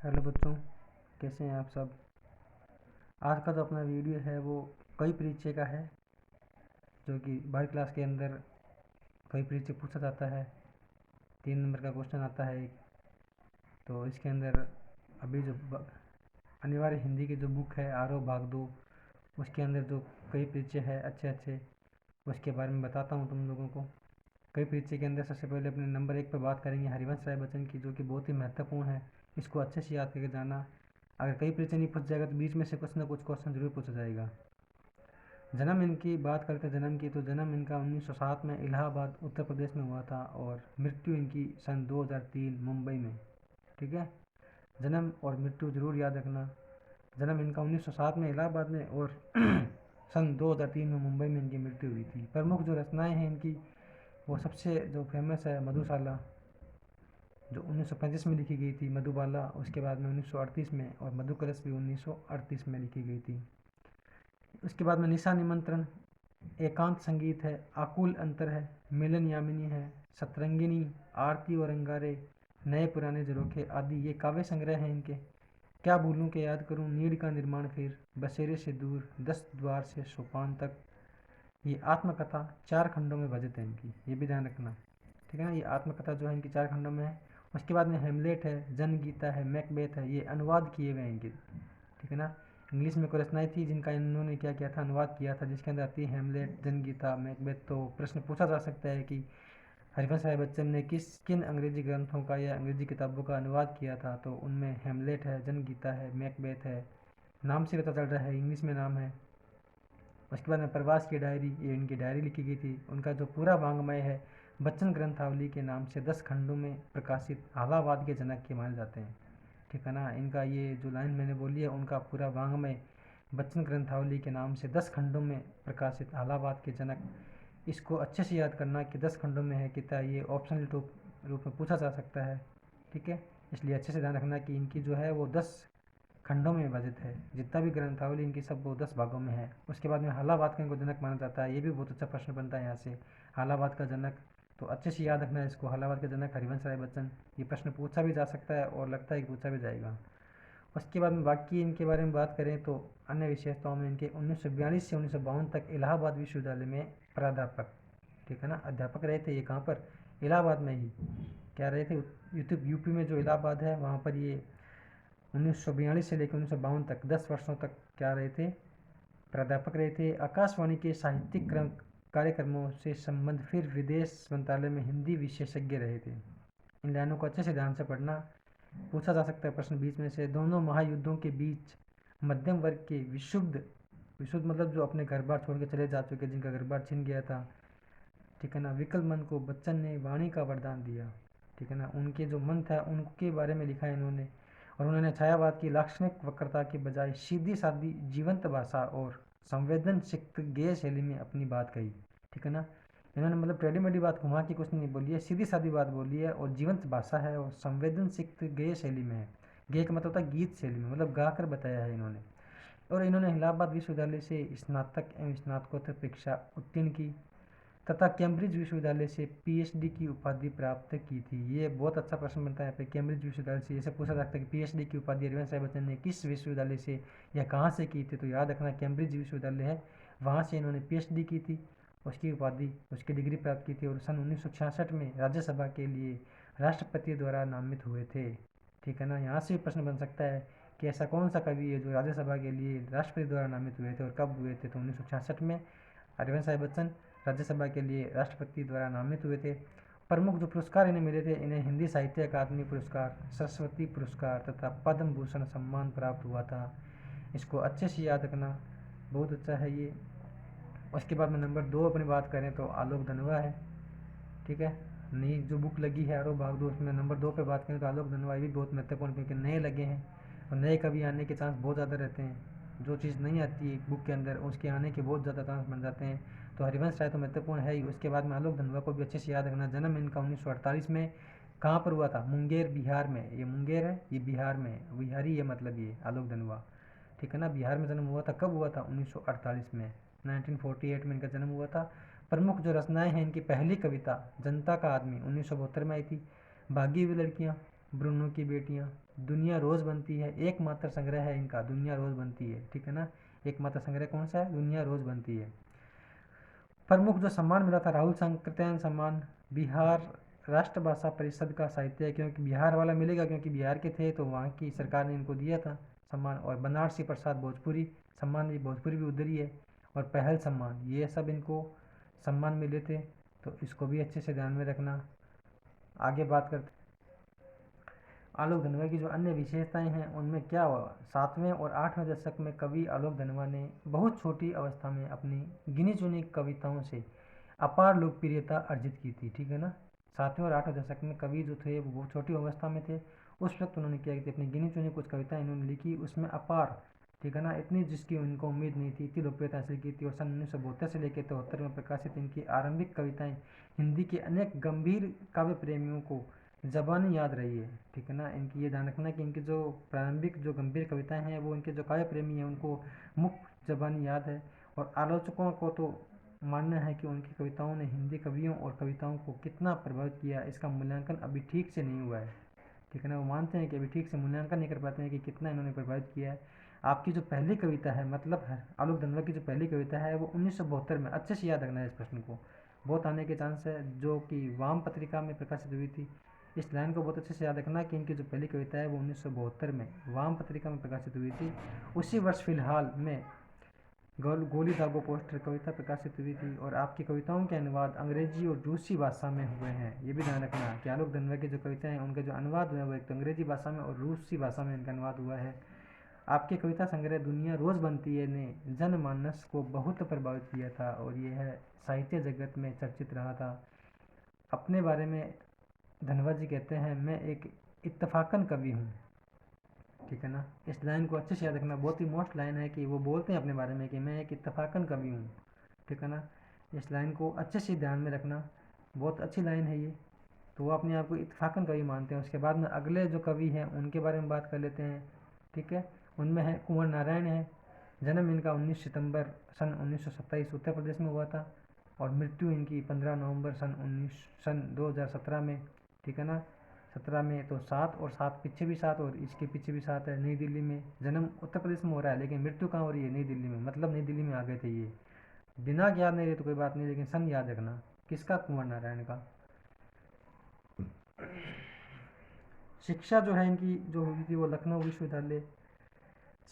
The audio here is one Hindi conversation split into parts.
हेलो बच्चों, कैसे हैं आप सब। आज का जो अपना वीडियो है वो कई परिचय का है, जो कि 12वीं क्लास के अंदर कई परिचय पूछा जाता है। 3 नंबर का क्वेश्चन आता है एक। तो इसके अंदर अभी जो अनिवार्य हिंदी की जो बुक है आरोह भाग 2, उसके अंदर जो कई परिचय है अच्छे अच्छे, उसके बारे में बताता हूँ तुम लोगों को। कई परिचय के अंदर सबसे पहले अपने नंबर 1 पर बात करेंगे हरिवंश राय बच्चन की, जो कि बहुत ही महत्वपूर्ण है। इसको अच्छे से याद करके जाना। अगर कई परिचय नहीं पूछ जाएगा तो बीच में से कुछ ना कुछ क्वेश्चन जरूर पूछा जाएगा। जन्म इनकी बात करते हैं जन्म की, तो जन्म इनका 1907 में इलाहाबाद उत्तर प्रदेश में हुआ था और मृत्यु इनकी सन 2003 मुंबई में। ठीक है, जन्म और मृत्यु जरूर याद रखना। जन्म इनका 1907 में इलाहाबाद में और सन 2003 में मुंबई में इनकी मृत्यु हुई थी। प्रमुख जो रचनाएं हैं इनकी, वो सबसे जो फेमस है मधुशाला, जो 1935 में लिखी गई थी, मधुबाला उसके बाद में 1938 में, और मधुकलश भी 1938 में लिखी गई थी। उसके बाद में निशा निमंत्रण, एकांत संगीत है, आकुल अंतर है, मिलन यामिनी है, सतरंगिनी, आरती और अंगारे, नए पुराने झरोखे आदि ये काव्य संग्रह हैं इनके। क्या भूलूं के याद करूं, नीड़ का निर्माण फिर, बसेरे से दूर, 10 द्वार से सोपान तक। ये आत्मकथा 4 खंडों में विभाजित है इनकी, ये भी ध्यान रखना। ठीक है ना, ये आत्मकथा जो है इनकी 4 खंडों में है। उसके बाद में हेमलेट है, जनगीता है, मैकबेथ है, ये अनुवाद किए हुए हैं इनके। ठीक है ना, इंग्लिश में कोई रचनाएं थी जिनका इन्होंने क्या किया था, अनुवाद किया था, जिसके अंदर आती है हेमलेट, जनगीता, मैकबेथ। तो प्रश्न पूछा जा सकता है कि हरिवंश राय बच्चन ने किन अंग्रेजी ग्रंथों का या अंग्रेजी किताबों का अनुवाद किया था। तो उनमें हेमलेट है, जनगीता है, मैकबेथ है। नाम से पता चल रहा है इंग्लिश में नाम है। उसके बाद में प्रवास की डायरी, ये इनकी डायरी लिखी गई थी। उनका जो पूरा वांग्मय है बच्चन ग्रंथावली के नाम से 10 खंडों में प्रकाशित, आलावाद के जनक के माने जाते हैं। ठीक है ना, इनका ये जो लाइन मैंने बोली है, उनका पूरा वांग्मय बच्चन ग्रंथावली के नाम से 10 खंडों में प्रकाशित, आलावाद के जनक। इसको अच्छे से याद करना कि 10 खंडों में है कितना, ये ऑप्शनल रूप में पूछा जा सकता है। ठीक है, इसलिए अच्छे से ध्यान रखना कि इनकी जो है वो 10 खंडों में विभाजित है। जितना भी ग्रंथावली इनकी सब वो 10 भागों में है। उसके बाद में हालावाद का इनको जनक माना जाता है। ये भी बहुत अच्छा प्रश्न बनता है यहाँ से, हालावाद का जनक। तो अच्छे से याद रखना है इसको, हालावाद के जनक हरिवंश राय बच्चन। ये प्रश्न पूछा भी जा सकता है और लगता है कि पूछा भी जाएगा। उसके बाद में बाकी इनके बारे में बात करें तो अन्य विशेषताओं में इनके 1942 से 1952 तक इलाहाबाद विश्वविद्यालय में प्राध्यापक, ठीक है ना, अध्यापक रहे थे। ये कहाँ पर, इलाहाबाद में ही क्या रहे थे, यूपी में जो इलाहाबाद है वहाँ पर ये 1942 से लेकर 1952 तक 10 वर्षों तक क्या रहे थे, प्राध्यापक रहे थे। आकाशवाणी के साहित्यिक कार्यक्रमों से संबंध, फिर विदेश मंत्रालय में हिंदी विशेषज्ञ रहे थे। इन लाइनों को अच्छे से ध्यान से पढ़ना, पूछा जा सकता है प्रश्न बीच में से। दोनों महायुद्धों के बीच मध्यम वर्ग के विशुद्ध, विशुद्ध मतलब जो अपने घर बार छोड़ के चले जा चुके, जिनका घर बार छिन गया था, ठीक है ना, विकल मन को बच्चन ने वाणी का वरदान दिया। ठीक है ना, उनके जो मन था उनके बारे में लिखा है इन्होंने। और उन्होंने छायावाद की लाक्षणिक वक्रता के बजाय सीधी सादी जीवंत भाषा और संवेदनशिक्त गेय शैली में अपनी बात कही। ठीक है ना, इन्होंने मतलब टेढ़ी मेढ़ी बात घुमा के कुछ नहीं बोली है, सीधी सादी बात बोली है, और जीवंत भाषा है और संवेदनशिक्त गेय शैली में है। गेय का मतलब होता है गीत शैली में, मतलब गा कर बताया है इन्होंने। और इन्होंने इलाहाबाद विश्वविद्यालय से स्नातक एवं स्नातकोत्तर परीक्षा उत्तीर्ण की तथा कैम्ब्रिज विश्वविद्यालय से पीएचडी की उपाधि प्राप्त की थी। ये बहुत अच्छा प्रश्न बनता है यहाँ पे, कैम्ब्रिज विश्वविद्यालय से। जैसे पूछा जाता है कि पीएचडी की उपाधि हरिवंश राय बच्चन ने किस विश्वविद्यालय से या कहाँ से की थी, तो याद रखना कैम्ब्रिज विश्वविद्यालय है, वहाँ से इन्होंने पीएचडी की थी, उसकी उपाधि, उसकी डिग्री प्राप्त की थी। और सन 1966 में राज्यसभा के लिए राष्ट्रपति द्वारा नामित हुए थे। ठीक है ना, यहाँ से भी प्रश्न बन सकता है कि ऐसा कौन सा कवि है जो राज्यसभा के लिए राष्ट्रपति द्वारा नामित हुए थे और कब हुए थे, तो 1966 में हरिवंश राय बच्चन राज्यसभा के लिए राष्ट्रपति द्वारा नामित हुए थे। प्रमुख जो पुरस्कार इन्हें मिले थे, इन्हें हिंदी साहित्य अकादमी पुरस्कार, सरस्वती पुरस्कार तथा पद्म भूषण सम्मान प्राप्त हुआ था। इसको अच्छे से याद रखना, बहुत अच्छा है ये। उसके बाद में नंबर 2 अपनी बात करें तो आलोक धनवा है। ठीक है, नई जो बुक लगी है आरोह भाग 2, उसमें नंबर 2 पे बात करें तो आलोक धनवा भी बहुत महत्वपूर्ण, क्योंकि नए लगे हैं और नए कभी आने के चांस बहुत ज़्यादा रहते हैं। जो चीज़ नहीं आती है बुक के अंदर, उसके आने के बहुत ज़्यादा चांस बन जाते हैं। तो हरिवंश राय तो महत्वपूर्ण है ही। उसके बाद में आलोक धनवा को भी अच्छे से याद रखना। जन्म इनका 1948 में कहाँ पर हुआ था, मुंगेर बिहार में। ये मुंगेर है, ये बिहार में है, बिहारी है मतलब ये आलोक धनवा। ठीक है ना, बिहार में जन्म हुआ था। कब हुआ था, 1948 में, 1948 में इनका जन्म हुआ था। प्रमुख जो रचनाएं हैं इनकी, पहली कविता जनता का आदमी 1972 में आई थी। भागी हुई लड़कियां, ब्रूनो की बेटियां, दुनिया रोज़ बनती है, एकमात्र संग्रह है इनका, दुनिया रोज़ बनती है, ठीक है ना। एकमात्र संग्रह कौन सा है? दुनिया रोज़ बनती है। प्रमुख जो सम्मान मिला था राहुल सांकृत्यायन सम्मान, बिहार राष्ट्रभाषा परिषद का साहित्य है, क्योंकि बिहार वाला मिलेगा, क्योंकि बिहार के थे तो वहाँ की सरकार ने इनको दिया था सम्मान। और बनारसी प्रसाद भोजपुरी सम्मान भी, भोजपुरी भी उधर ही है। और पहल सम्मान, ये सब इनको सम्मान मिले थे, तो इसको भी अच्छे से ध्यान में रखना। आगे बात करते, आलोक धनवा की जो अन्य विशेषताएं हैं उनमें क्या हुआ, 7वें और 8वें दशक में कवि आलोक धनवा ने बहुत छोटी अवस्था में अपनी गिनी चुनी कविताओं से अपार लोकप्रियता अर्जित की थी, ठीक है ना। 7वें और 8वें दशक में कवि जो थे वो बहुत छोटी अवस्था में थे, उस वक्त उन्होंने क्या की थी, अपनी गिनी चुनी कुछ कविताएं इन्होंने लिखी, उसमें अपार, ठीक है ना, इतनी जिसकी उनको उम्मीद नहीं थी, इतनी लोकप्रियता हासिल की थी। और सन 1972 से लेकर 73 में प्रकाशित इनकी आरंभिक कविताएं हिंदी के अनेक गंभीर काव्य प्रेमियों को ज़बानी याद रही है, ठीक है ना। इनकी ये ध्यान रखना कि इनकी जो प्रारंभिक जो गंभीर कविताएं हैं वो इनके जो काव्य प्रेमी हैं उनको मुख्य ज़बानी याद है। और आलोचकों को तो मानना है कि उनकी कविताओं ने हिंदी कवियों और कविताओं को कितना प्रभावित किया, इसका मूल्यांकन अभी ठीक से नहीं हुआ है, ठीक है ना। वो मानते हैं कि अभी ठीक से मूल्यांकन नहीं कर पाते हैं कि कितना इन्होंने प्रभावित किया है। आपकी जो पहली कविता है, मतलब आलोक धनवा की जो पहली कविता है वो 1972 में, अच्छे से याद रखना है इस प्रश्न को, बहुत आने के चांस है, जो कि वाम पत्रिका में प्रकाशित हुई थी। इस लाइन को बहुत अच्छे से याद रखना कि इनकी जो पहली कविता है वो 1972 में वाम पत्रिका में प्रकाशित हुई थी। उसी वर्ष फिलहाल में गोली दागो पोस्टर कविता प्रकाशित हुई थी। और आपकी कविताओं के अनुवाद अंग्रेजी और रूसी भाषा में हुए हैं, ये भी ध्यान रखना कि आलोक धनवा की जो कविताएं हैं उनके जो अनुवाद हुए हैं वो एक तो अंग्रेजी भाषा में और रूसी भाषा में इनका अनुवाद हुआ है। आपके कविता संग्रह दुनिया रोज़ बनती है ने जनमानस को बहुत प्रभावित किया था और यह साहित्य जगत में चर्चित रहा था। अपने बारे में धनवा जी कहते हैं, मैं एक इत्तफाकन कवि हूँ, ठीक है ना। इस लाइन को अच्छे से याद रखना, बहुत ही मोस्ट लाइन है कि वो बोलते हैं अपने बारे में कि मैं एक इत्तफाकन कवि हूँ, ठीक है ना। इस लाइन को अच्छे से ध्यान में रखना, बहुत अच्छी लाइन है ये। तो वो अपने आप को इत्तफाकन कवि मानते हैं। उसके बाद में अगले जो कवि हैं उनके बारे में बात कर लेते हैं, ठीक है। उनमें है कुंवर नारायण है, जन्म इनका 19 सितंबर सन 1927 उत्तर प्रदेश में हुआ था और मृत्यु इनकी 15 नवंबर सन 2017 में, ठीक है ना। 17 में तो 7 और 7 पीछे भी 7 और इसके पीछे भी 7 है। नई दिल्ली में, जन्म उत्तर प्रदेश में हो रहा है लेकिन मृत्यु कहाँ हो रही है? नई दिल्ली में, मतलब नई दिल्ली में आ गए थे ये। दिनांक याद नहीं रहे तो कोई बात नहीं, लेकिन सन याद रखना, किसका? कुंवर नारायण का। शिक्षा जो है इनकी जो हुई थी वो लखनऊ विश्वविद्यालय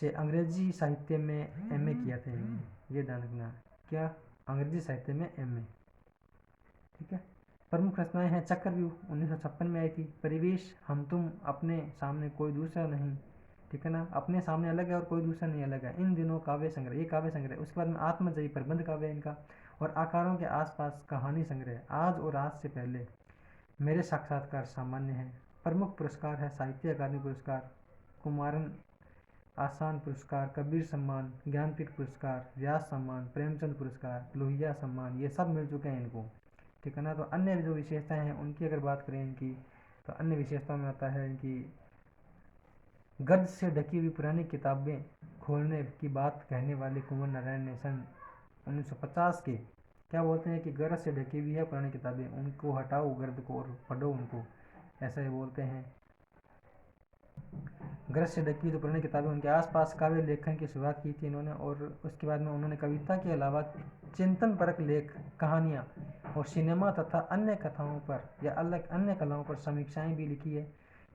से अंग्रेजी साहित्य में एमए किया था इन्होंने, ये ध्यान रखना। क्या? अंग्रेजी साहित्य में एमए, ठीक है। प्रमुख रचनाएं हैं चक्रव्यूह 1956 में आई थी, परिवेश, हम तुम, अपने सामने कोई दूसरा नहीं, ठीक है ना। अपने सामने अलग है और कोई दूसरा नहीं अलग है, इन दिनों काव्य संग्रह, ये काव्य संग्रह। उसके बाद में आत्मजयी प्रबंध काव्य है इनका, और आकारों के आसपास कहानी संग्रह, आज और आज से पहले, मेरे साक्षात्कार सामान्य है। प्रमुख पुरस्कार है साहित्य अकादमी पुरस्कार, कुमारन आसान पुरस्कार, कबीर सम्मान, ज्ञानपीठ पुरस्कार, व्यास सम्मान, प्रेमचंद पुरस्कार, लोहिया सम्मान, ये सब मिल चुके हैं इनको, ठीक है ना। तो अन्य जो विशेषताएं हैं उनकी अगर बात करें इनकी, तो अन्य विशेषताओं में आता है इनकी गर्द से ढकी हुई पुरानी किताबें खोलने की बात कहने वाले कुंवर नारायण ने सन 1950 के क्या बोलते हैं कि गर्द से ढकी हुई है पुरानी किताबें, उनको हटाओ गर्द को और पढ़ो उनको, ऐसा ही बोलते हैं। गर्द से ढकी हुई जो पुरानी किताबें, उनके आसपास काव्य लेखन की शुरुआत की थी इन्होंने। और उसके बाद में उन्होंने कविता के अलावा चिंतन परक लेख, कहानियाँ और सिनेमा तथा अन्य कथाओं पर या अलग अन्य कलाओं पर समीक्षाएं भी लिखी है।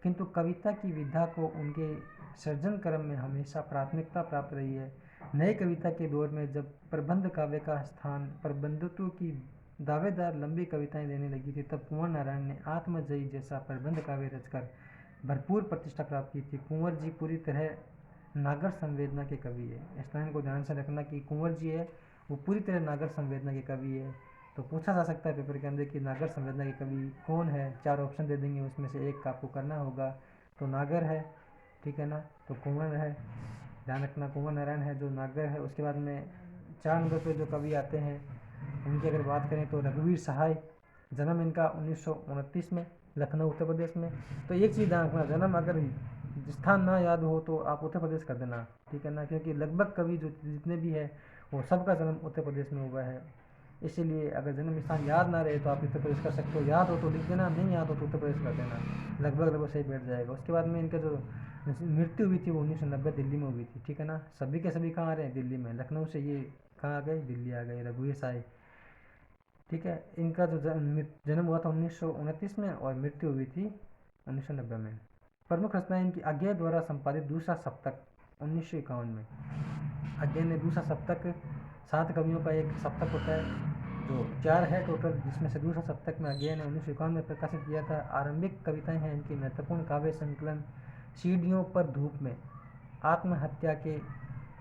किंतु कविता की विधा को उनके सृजन क्रम में हमेशा प्राथमिकता प्राप्त रही है। नए कविता के दौर में जब प्रबंध काव्य का स्थान प्रबंधकों की दावेदार लंबी कविताएं देने लगी थी, तब कुंवर नारायण ने आत्मजयी जैसा प्रबंध काव्य रचकर भरपूर प्रतिष्ठा प्राप्त की थी। कुंवर जी पूरी तरह नागर संवेदना के कवि है, इस लाइन को ध्यान से रखना कि कुंवर जी है वो पूरी तरह नागर संवेदना के कवि है। तो पूछा जा सकता है पेपर के अंदर कि नागर संवेदना के कवि कौन है, 4 ऑप्शन दे देंगे, उसमें से एक आपको करना होगा। तो नागर है, ठीक है ना, तो कुंवर है, ध्यान रखना कुंवर नारायण है जो नागर है। उसके बाद में 4 नंबर पर जो कवि आते हैं उनकी अगर बात करें तो रघुवीर सहाय, जन्म इनका 1929 में, लखनऊ उत्तर प्रदेश में। तो एक चीज़ ध्यान रखना, जन्म अगर स्थान ना याद हो तो आप उत्तर प्रदेश कर देना, ठीक है ना, क्योंकि लगभग कवि जो जितने भी है वो सबका जन्म उत्तर प्रदेश में हुआ है। इसीलिए अगर जन्म स्थान याद ना रहे तो आप उत्तर प्रदेश कर सकते हो, याद हो तो लिख देना, नहीं याद हो तो उत्तर प्रदेश कर देना, लगभग सही बैठ जाएगा। उसके बाद में इनका जो मृत्यु हुई थी वो 1990 दिल्ली में हुई थी, ठीक है ना। सभी के सभी कहाँ आ रहे हैं, दिल्ली में। लखनऊ से ये कहाँ आ गए, दिल्ली आ गए, रघुवीर साय, ठीक है। इनका जो जन्म हुआ था 1929 में और मृत्यु हुई थी 1990 में। प्रमुख रचनाएं इनकी अज्ञे द्वारा संपादित दूसरा सप्तक 1951 में। अज्ञे ने दूसरा सप्तक, 7 कवियों का एक सप्तक होता है जो 4 है टोटल, जिसमें से दूसरा सप्तक में अज्ञे ने 1951 में प्रकाशित किया था। आरंभिक कविताएं हैं इनकी महत्वपूर्ण काव्य संकलन सीढ़ियों पर धूप में, आत्महत्या के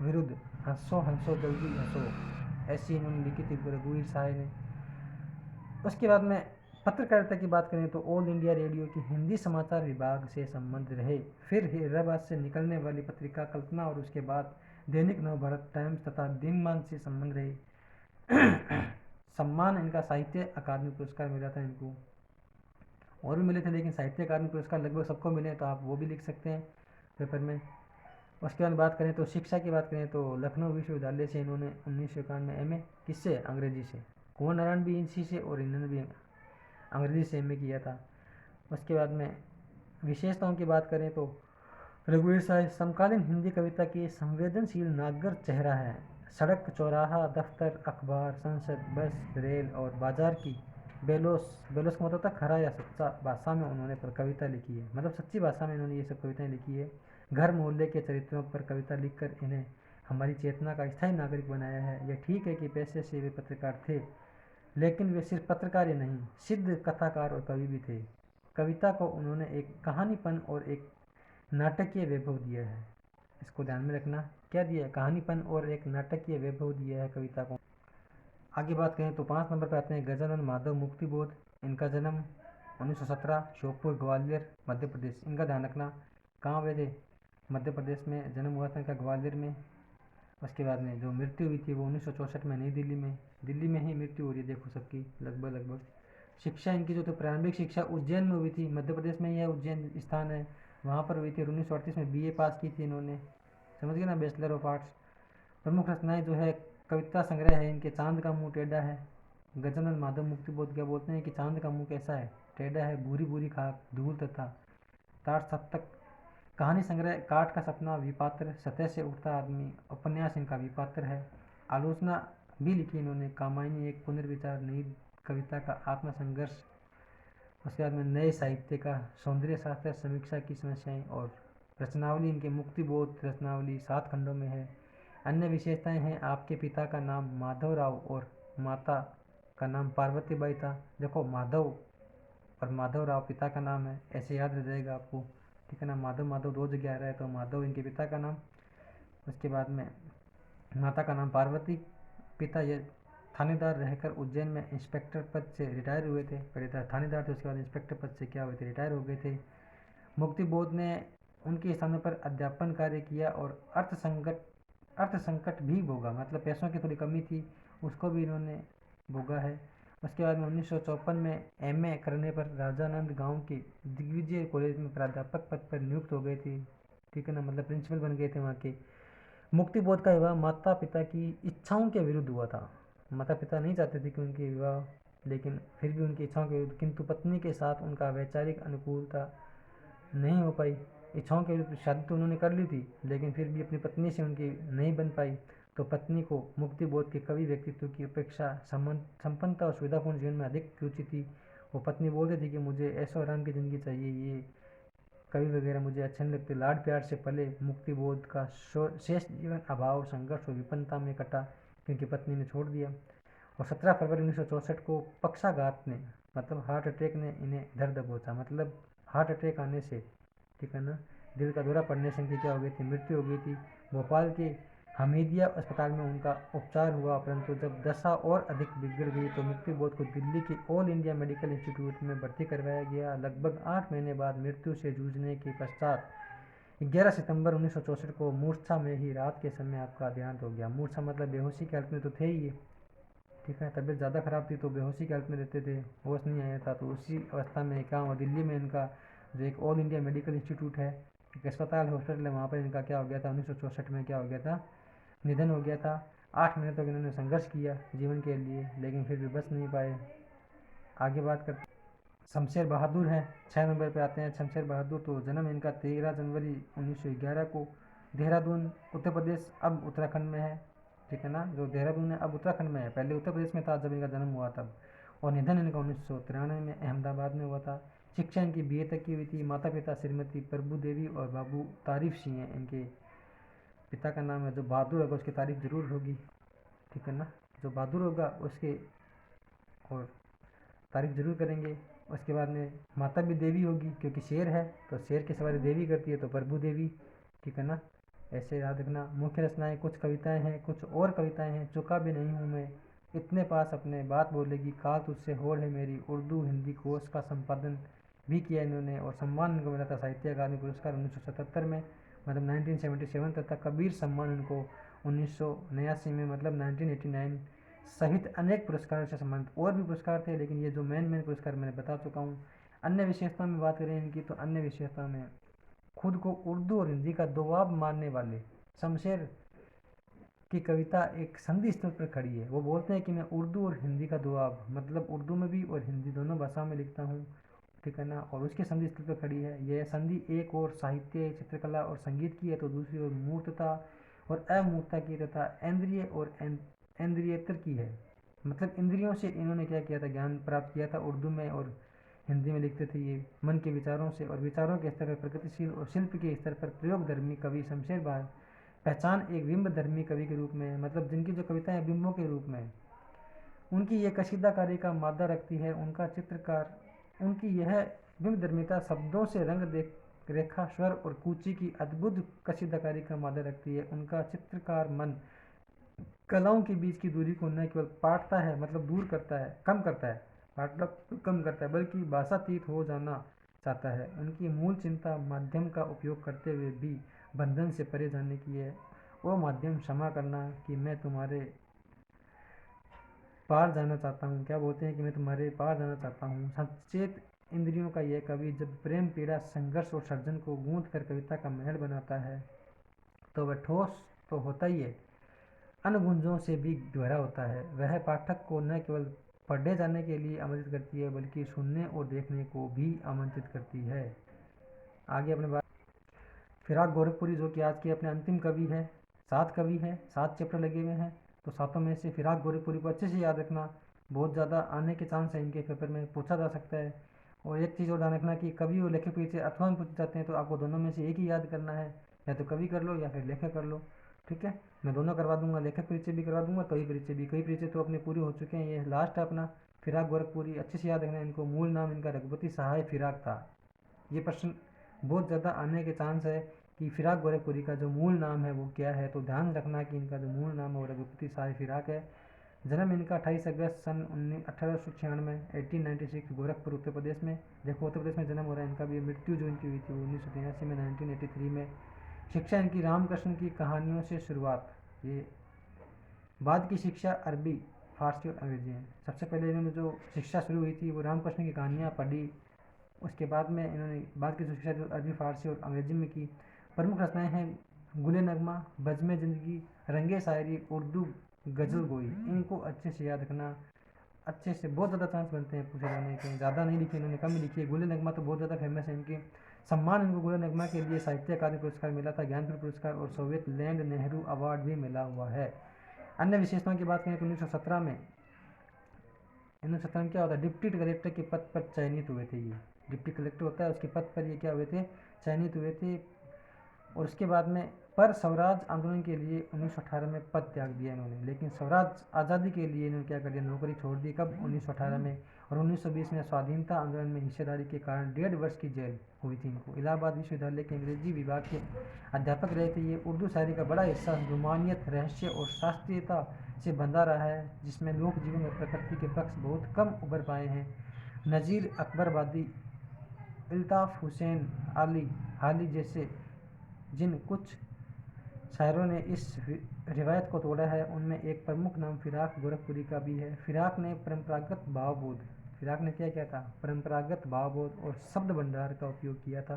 विरुद्ध, हंसो हंसो जल्दी हंसो, ऐसी इन्होंने लिखी थी रघुवीर साय ने। उसके बाद में पत्रकारिता की बात करें तो ऑल इंडिया रेडियो की हिंदी समाचार विभाग से संबंध रहे। फिर हैदराबाद से निकलने वाली पत्रिका कल्पना और उसके बाद दैनिक नवभारत टाइम्स तथा दिनमान से संबंध रहे। सम्मान इनका साहित्य अकादमी पुरस्कार मिला था इनको, और भी मिले थे, लेकिन साहित्य अकादमी पुरस्कार लगभग सबको मिले, तो आप वो भी लिख सकते हैं पेपर में। उसके बाद बात करें तो शिक्षा की बात करें तो लखनऊ विश्वविद्यालय से इन्होंने 1951 में एमए, किससे, अंग्रेजी से। कुंवर नारायण भी इसी से और इन्होंने भी अंग्रेजी से एमए किया था। उसके बाद में विशेषताओं की बात करें तो रघुवीर साय समकालीन हिंदी कविता की संवेदनशील नागर चेहरा है। सड़क, चौराहा, दफ्तर, अखबार, संसद, बस, रेल और बाजार की बेलोस बेलोस का मतलब होता है खरा या सच्चा भाषा में उन्होंने पर कविता लिखी है, मतलब सच्ची भाषा में इन्होंने ये सब कविताएं लिखी है। घर मोहल्ले के चरित्रों पर कविता लिखकर इन्हें हमारी चेतना का स्थायी नागरिक बनाया है। यह ठीक है कि पेशे से वे पत्रकार थे, लेकिन वे सिर्फ पत्रकार ही नहीं, सिद्ध कथाकार और कवि भी थे। कविता को उन्होंने एक कहानीपन और एक नाटकीय वैभव दिया है। इसको ध्यान में रखना, क्या दिया है, कहानीपन और एक नाटकीय वैभव दिया है कविता को। आगे बात करें तो 5 नंबर पर आते हैं गजानन माधव मुक्तिबोध। इनका जन्म 1917, श्योपुर, ग्वालियर, मध्य प्रदेश। इनका ध्यान रखना, कहाँ हुए थे, मध्य प्रदेश में जन्म हुआ था इनका, ग्वालियर में। उसके बाद में जो मृत्यु हुई थी वो 1964 में नई दिल्ली में। दिल्ली में ही मृत्यु हो रही है देखो सबकी, लगभग। शिक्षा इनकी जो तो प्रारंभिक शिक्षा उज्जैन में हुई थी, मध्य प्रदेश में ही है, उज्जैन स्थान है, वहाँ पर हुई थी। 1938 में बीए पास की थी इन्होंने, समझ गए ना, बैचलर ऑफ आर्ट्स। प्रमुख रचनाएं जो है कविता संग्रह है इनके चांद का मुंह टेढ़ा है। गजानन माधव मुक्तिबोध क्या बोलते हैं कि चांद का मुंह कैसा है, टेढ़ा है, भूरी भूरी खाक, धूल तथा तार सप्तक। कहानी संग्रह काठ का सपना, विपात्र, सतह से उठता आदमी, उपन्यास इनका विपात्र है। आलोचना भी लिखी इन्होंने, कामायनी एक पुनर्विचार, नई कविता का आत्मसंघर्ष। उसके बाद में नए साहित्य का सौंदर्य शास्त्र, समीक्षा की समस्याएं और रचनावली इनके मुक्तिबोध रचनावली 7 खंडों में है। अन्य विशेषताएं हैं, आपके पिता का नाम माधवराव और माता का नाम पार्वतीबाई था। देखो माधव और माधवराव पिता का नाम है, ऐसे याद रह जाएगा आपको, ठीक है ना। माधव माधव 2 जगह आ रहा है, तो माधव इनके पिता का नाम। उसके बाद में माता का नाम पार्वती। पिता ये थानेदार रहकर उज्जैन में इंस्पेक्टर पद से रिटायर हुए थे, पहले थानेदार थे, उसके बाद इंस्पेक्टर पद से क्या हुए थे, रिटायर हो गए थे। मुक्तिबोध ने उनके स्थानों पर अध्यापन कार्य किया और अर्थ संकट भी भोगा, मतलब पैसों की थोड़ी कमी थी, उसको भी इन्होंने भोगा है। उसके बाद में 1954 में एमए करने पर राजानंद गांव के दिग्विजय कॉलेज में प्राध्यापक पद पर नियुक्त हो गए थे, ठीक है ना, मतलब प्रिंसिपल बन गए थे वहाँ के। मुक्तिबोध का विवाह माता पिता की इच्छाओं के विरुद्ध हुआ था। माता पिता नहीं चाहते थे कि उनके विवाह, लेकिन फिर भी उनकी इच्छाओं के विरुद्ध, किंतु पत्नी के साथ उनका वैचारिक अनुकूलता नहीं हो पाई। इच्छाओं के विरुद्ध शादी तो उन्होंने कर ली थी, लेकिन फिर भी अपनी पत्नी से उनकी नहीं बन पाई। तो पत्नी को मुक्तिबोध के कवि व्यक्तित्व की अपेक्षा संपन्नता और सुविधापूर्ण जीवन में अधिक रुचि थी। वो पत्नी बोलती थी कि मुझे ऐशो आराम की ज़िंदगी चाहिए, ये कवि वगैरह मुझे अच्छे नहीं लगते। लाड प्यार से पले मुक्तिबोध का शेष जीवन अभाव, संघर्ष और विपन्नता में कटा, क्योंकि पत्नी ने छोड़ दिया। और 17 फरवरी 1964 को पक्षाघात ने, मतलब हार्ट अटैक ने इन्हें दर दबोचा, मतलब हार्ट अटैक आने से, ठीक है ना, दिल का दौरा पड़ने से इनकी क्या हो गई थी, मृत्यु हो गई थी। भोपाल के हमीदिया अस्पताल में उनका उपचार हुआ, परंतु जब दशा और अधिक बिगड़ गई तो मुक्तिबोध को दिल्ली के ऑल इंडिया मेडिकल इंस्टीट्यूट में भर्ती करवाया गया। लगभग 8 महीने बाद मृत्यु से जूझने के पश्चात 11 सितंबर 1964 को मूर्छा में ही रात के समय आपका देहांत हो गया। मूर्छा मतलब बेहोशी की हालत में तो थे ही, ठीक है, तबीयत ज़्यादा ख़राब थी तो बेहोशी की हालत में रहते थे, होश नहीं आया था। तो उसी अवस्था में क्या हुआ, दिल्ली में इनका जो एक ऑल इंडिया मेडिकल इंस्टीट्यूट है, एक अस्पताल हॉस्पिटल है, वहाँ पर इनका क्या हो गया था, 1964 में क्या हो गया था, निधन हो गया था। 8 महीने तक इन्होंने संघर्ष किया जीवन के लिए, लेकिन फिर भी बच नहीं पाए। आगे बात करते शमशेर बहादुर हैं, 6 नंबर पे आते हैं शमशेर बहादुर। तो जन्म इनका 13 जनवरी 1911 को देहरादून उत्तर प्रदेश, अब उत्तराखंड में है, ठीक है ना। जो देहरादून है अब उत्तराखंड में है, पहले उत्तर प्रदेश में था जब इनका जन्म हुआ तब। और निधन इनका 1993 में अहमदाबाद में हुआ था। शिक्षा इनकी BA तक की हुई थी। माता पिता श्रीमती प्रभु देवी और बाबू तारीफ सिंह हैं इनके पिता का नाम है। जो बहादुर होगा उसकी तारीफ जरूर होगी, ठीक है ना। जो बहादुर होगा उसके और तारीफ जरूर करेंगे। उसके बाद में माता भी देवी होगी, क्योंकि शेर है तो शेर की सवारी देवी करती है, तो प्रभु देवी, ठीक है ना। ऐसे याद रखना। मुख्य रचनाएं कुछ कविताएं हैं, कुछ और कविताएं हैं। चुका भी नहीं हूँ मैं, इतने पास अपने बात बोलेगी, काल तुझसे होड़ है मेरी। उर्दू हिंदी कोश का संपादन भी किया इन्होंने। और सम्मान इनको मिला था साहित्य अकादमी पुरस्कार 1977 में, मतलब 1977 तक। कबीर सम्मान इनको 1989 में, मतलब 1989 सहित अनेक पुरस्कारों से सम्मानित। और भी पुरस्कार थे, लेकिन ये जो मेन पुरस्कार मैंने बता चुका हूँ। अन्य विशेषता में बात करें इनकी, तो अन्य विशेषता में खुद को उर्दू और हिंदी का दोआब मानने वाले शमशेर की कविता एक संधि स्तर पर खड़ी है। वो बोलते हैं कि मैं उर्दू और हिंदी का दोआब, मतलब उर्दू में भी और हिंदी दोनों भाषा में लिखता हूँ, ठीक है ना। और उसके संधि स्तर पर खड़ी है। यह संधि एक और साहित्य, चित्रकला और संगीत की है, तो दूसरी ओर मूर्तता और अमूर्तता की, तथा इंद्रिय और इंद्रियतर की है। मतलब इंद्रियों से इन्होंने क्या किया था, ज्ञान प्राप्त किया था। उर्दू में और हिंदी में लिखते थे ये मन के विचारों से, और विचारों के स्तर पर प्रगतिशील और शिल्प के स्तर पर प्रयोगधर्मी कवि शमशेर पहचान एक बिंब धर्मी कवि के रूप में है। मतलब जिनकी जो कविताएं बिंबों के रूप में, उनकी ये कशीदाकारी का मादा रखती है। उनका चित्रकार, उनकी यह बिंब धर्मिता शब्दों से रंग देख रेखा, स्वर और कूची की अद्भुत कशीदाकारी का मादा रखती है। उनका चित्रकार मन कलाओं के बीच की दूरी को न केवल पाटता है, मतलब दूर करता है, कम करता है, पाटना कम करता है, बल्कि भाषातीत हो जाना चाहता है। उनकी मूल चिंता माध्यम का उपयोग करते हुए भी बंधन से परे जाने की है। वो माध्यम क्षमा करना कि मैं तुम्हारे पार जाना चाहता हूँ। क्या बोलते हैं कि मैं तुम्हारे पार जाना चाहता हूँ। सचेत इंद्रियों का यह कवि जब प्रेम, पीड़ा, संघर्ष और सर्जन को गूंथ कर कविता का महल बनाता है, तो वह ठोस तो होता ही है, अनगुंजों से भी गहरा होता है। वह पाठक को न केवल पढ़े जाने के लिए आमंत्रित करती है, बल्कि सुनने और देखने को भी आमंत्रित करती है। आगे अपने बात फिराक गोरखपुरी, जो कि आज के अपने अंतिम कवि है। 7 कवि हैं, 7 चैप्टर लगे हुए हैं, तो 7 में से फिराक गोरखपुरी को अच्छे से याद रखना। बहुत ज़्यादा आने के चांस है इनके पेपर में, पूछा जा सकता है। और एक चीज़ और ध्यान रखना कि कवि और लेखक परिचय अथवा में पूछे जाते हैं, तो आपको दोनों में से एक ही याद करना है, या तो कवि कर लो या फिर लेखक कर लो, ठीक है। मैं दोनों करवा दूंगा, लेखक परिचय भी करवा दूंगा, कवि परिचय भी। कवि परिचय तो अपने पूरे हो चुके हैं, ये लास्ट है अपना। फिराक गोरखपुरी अच्छे से याद रखना इनको। मूल नाम इनका रघुपति सहाय फिराक था। ये प्रश्न बहुत ज़्यादा आने के चांस है कि फिराक गोरखपुरी का जो मूल नाम है वो क्या है, तो ध्यान रखना कि इनका जो मूल नाम है वो रघुपति सहाय फिराक है। जन्म इनका 28 अगस्त सन 1896, 1896, गोरखपुर उत्तर प्रदेश में। देखो उत्तर प्रदेश में जन्म हो रहा है इनका भी। मृत्यु जो इनकी हुई थी वो 1983 में, 1983 में। शिक्षा इनकी रामकृष्ण की कहानियों से शुरुआत, ये बाद की शिक्षा अरबी, फारसी और अंग्रेजी है। सबसे पहले इन्होंने जो शिक्षा शुरू हुई थी वो रामकृष्ण की कहानियाँ पढ़ी, उसके बाद में इन्होंने बाद की शिक्षा जो अरबी, फारसी और अंग्रेजी में की। प्रमुख रचनाएं हैं गुले नगमा, बज़्म ज़िंदगी, रंगे शायरी, उर्दू गज़ल गोई। इनको अच्छे से याद रखना, अच्छे से। बहुत ज़्यादा चांस बनते हैं पूछे जाने के। ज़्यादा नहीं लिखी इन्होंने, कम ही लिखी है। गुले नगमा तो बहुत ज़्यादा फेमस है इनकी। सम्मान इनको गुले नगमा के लिए साहित्य अकादमी पुरस्कार मिला था, ज्ञानपीठ पुरस्कार और सोवियत लैंड नेहरू अवार्ड भी मिला हुआ है। अन्य विशेषताओं की बात करें तो 1917 में क्या होता है, डिप्टी कलेक्टर के पद पर चयनित हुए थे ये। डिप्टी कलेक्टर होता है, उसके पद पर ये क्या हुए थे, चयनित हुए थे। और उसके बाद में पर स्वराज आंदोलन के लिए 1918 में पद त्याग दिया इन्होंने। लेकिन स्वराज आज़ादी के लिए इन्होंने क्या कर दिया, नौकरी छोड़ दी। कब, 1918 में। और 1920 में स्वाधीनता आंदोलन में हिस्सेदारी के कारण 1.5 वर्ष की जेल हुई थी इनको। इलाहाबाद विश्वविद्यालय के अंग्रेजी विभाग के अध्यापक रहे थे ये। उर्दू शायरी का बड़ा हिस्सा रोमानियत, रहस्य और शास्त्रीयता से बंधा रहा है, जिसमें लोक जीवन और प्रकृति के पक्ष बहुत कम उभर पाए हैं। नज़ीर अकबरबादी, अल्ताफ़ हुसैन अली हाली जैसे जिन कुछ शायरों ने इस रिवायत को तोड़ा है, उनमें एक प्रमुख नाम फिराक गोरखपुरी का भी है। फिराक ने क्या किया था, परंपरागत भावबोध और शब्द भंडार का उपयोग किया था।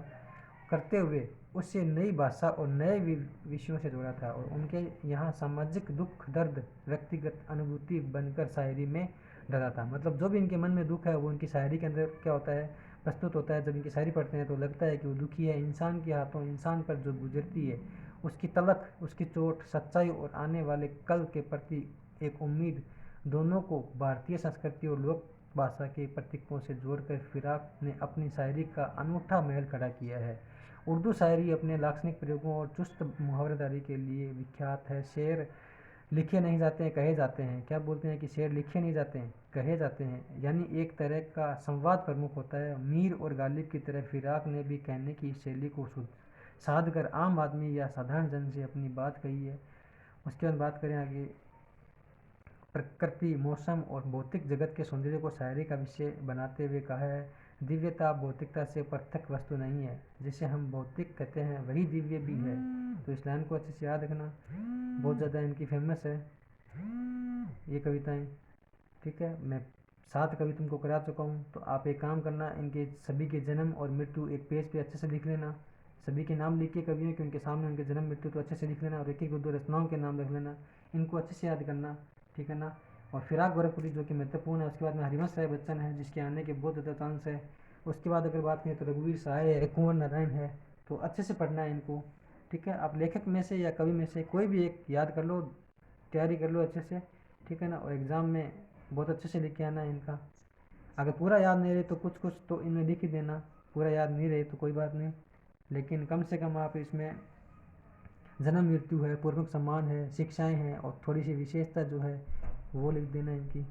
करते हुए उससे नई भाषा और नए विषयों से जोड़ा था, और उनके यहाँ सामाजिक दुख दर्द व्यक्तिगत अनुभूति बनकर शायरी में डरा था। मतलब जो भी इनके मन में दुख है वो इनकी शायरी के अंदर क्या होता है, प्रस्तुत होता है। जब इनकी शायरी पढ़ते हैं तो लगता है कि वो दुखी है, इंसान के हाथों इंसान पर जो गुजरती है उसकी तलख, उसकी चोट, सच्चाई और आने वाले कल के प्रति एक उम्मीद, दोनों को भारतीय संस्कृति और लोक भाषा के प्रतीकों से जोड़कर फिराक ने अपनी शायरी का अनूठा महल खड़ा किया है। उर्दू शायरी अपने लाक्षणिक प्रयोगों और चुस्त मुहावरेदारी के लिए विख्यात है। शेर लिखे नहीं जाते हैं, कहे जाते हैं। क्या बोलते हैं कि शेर लिखे नहीं जाते हैं, कहे जाते हैं, यानी एक तरह का संवाद प्रमुख होता है। मीर और गालिब की तरह फिराक ने भी कहने की शैली को साध कर आम आदमी या साधारण जन से अपनी बात कही है। उसके बाद बात करें आगे, प्रकृति, मौसम और भौतिक जगत के सौंदर्य को शायरी का विषय बनाते हुए कहा है, दिव्यता भौतिकता से पृथक वस्तु नहीं है, जिसे हम भौतिक कहते हैं वही दिव्य भी है। तो इस लाइन को अच्छे से याद रखना, बहुत ज़्यादा इनकी फेमस है ये कविताएं। ठीक है, मैं 7 कवि तुमको करा चुका हूँ, तो आप एक काम करना, इनके सभी के जन्म और मृत्यु एक पेज पे अच्छे से लिख लेना। सभी के नाम लिख के कवियों के उनके सामने उनके जन्म मृत्यु तो अच्छे से लिख लेना, और एक एक दो रचनाओं के नाम लिख लेना, इनको अच्छे से याद करना। ठीक है ना। और फिराक गोरखपुरी जो कि महत्वपूर्ण है। उसके बाद में हरिवंश राय बच्चन है जिसके आने के बहुत ज़्यादा चांस है। उसके बाद अगर बात करें तो रघुवीर सहाय है, कुंवर नारायण है। तो अच्छे से पढ़ना है इनको। ठीक है, आप लेखक में से या कवि में से कोई भी एक याद कर लो, तैयारी कर लो अच्छे से। ठीक है ना, और एग्ज़ाम में बहुत अच्छे से लिख के आना है इनका। अगर पूरा याद नहीं रहे तो कुछ कुछ तो इनमें लिख ही देना, पूरा याद नहीं रहे तो कोई बात नहीं, लेकिन कम से कम आप इसमें जन्म मृत्यु है, पूर्वक सम्मान है, शिक्षाएं हैं और थोड़ी सी विशेषता जो है वो लिख देना इनकी।